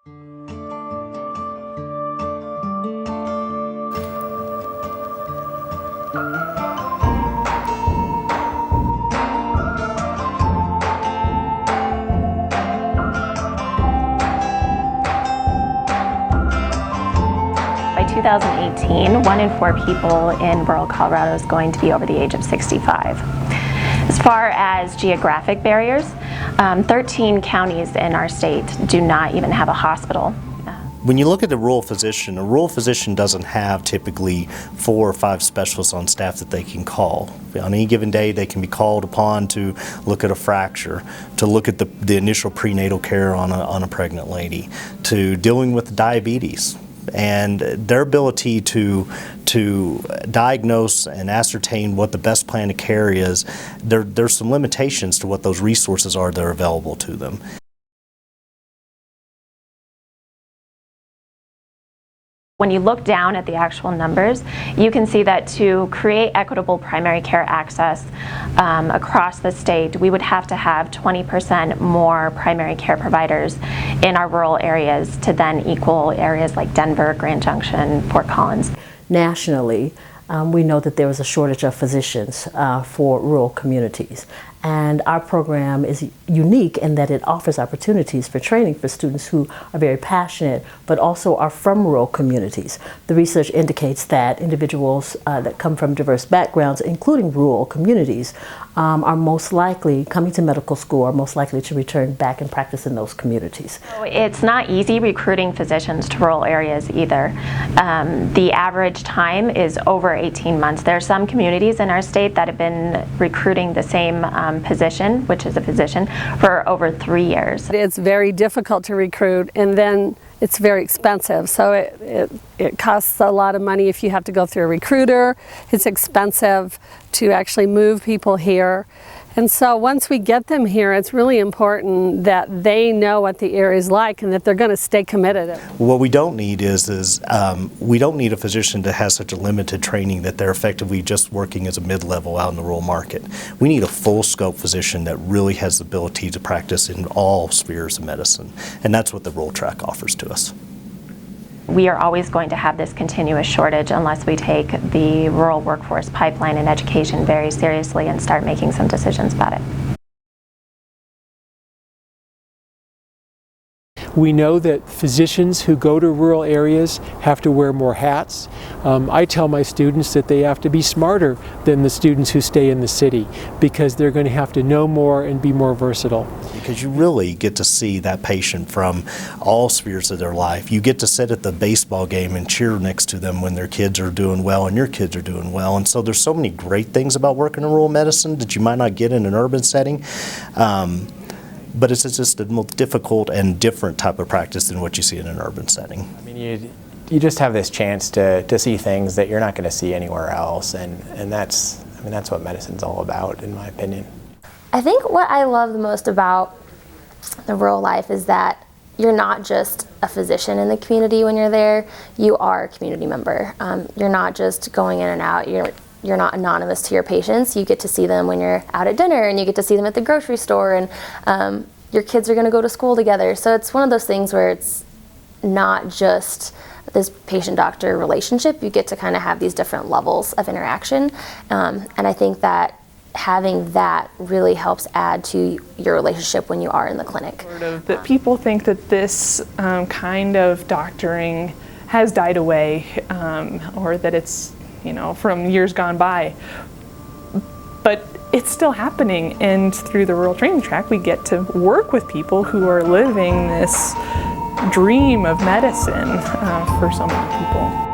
By 2018, 1 in 4 people in rural Colorado is going to be over the age of 65. As far as geographic barriers, 13 counties in our state do not even have a hospital. When you look at the rural physician, a rural physician doesn't have typically 4 or 5 specialists on staff that they can call. On any given day, they can be called upon to look at a fracture, to look at the initial prenatal care on a pregnant lady, to dealing with diabetes. And their ability to diagnose and ascertain what the best plan of care is, there's some limitations to what those resources are that are available to them. When you look down at the actual numbers, you can see that to create equitable primary care access across the state, we would have to have 20% more primary care providers in our rural areas to then equal areas like Denver, Grand Junction, Fort Collins. Nationally, we know that there is a shortage of physicians for rural communities. And our program is unique in that it offers opportunities for training for students who are very passionate, but also are from rural communities. The research indicates that individuals that come from diverse backgrounds, including rural communities, are most likely, coming to medical school, are most likely to return back and practice in those communities. So it's not easy recruiting physicians to rural areas either. The average time is over 18 months. There are some communities in our state that have been recruiting the same position, which is a physician, for over 3 years. It's very difficult to recruit, and then it's very expensive. So it costs a lot of money if you have to go through a recruiter. It's expensive to actually move people here. And so once we get them here, it's really important that they know what the area is like and that they're going to stay committed. What we don't need is we don't need a physician that has such a limited training that they're effectively just working as a mid-level out in the rural market. We need a full scope physician that really has the ability to practice in all spheres of medicine. And that's what the rural track offers to us. We are always going to have this continuous shortage unless we take the rural workforce pipeline and education very seriously and start making some decisions about it. We know that physicians who go to rural areas have to wear more hats. I tell my students that they have to be smarter than the students who stay in the city because they're going to have to know more and be more versatile. Because you really get to see that patient from all spheres of their life. You get to sit at the baseball game and cheer next to them when their kids are doing well and your kids are doing well. And so there's so many great things about working in rural medicine that you might not get in an urban setting. But it's just a more difficult and different type of practice than what you see in an urban setting. I mean, you just have this chance to see things that you're not going to see anywhere else, and that's what medicine's all about, in my opinion. I think what I love the most about the rural life is that you're not just a physician in the community when you're there, you are a community member. You're not just going in and out, you're not anonymous to your patients. You get to see them when you're out at dinner, and you get to see them at the grocery store, and your kids are going to go to school together. So it's one of those things where it's not just this patient-doctor relationship. You get to kind of have these different levels of interaction, and I think that having that really helps add to your relationship when you are in the clinic. That people think that this kind of doctoring has died away, or that it's, you know, from years gone by. But it's still happening, and through the rural training track we get to work with people who are living this dream of medicine for so many people.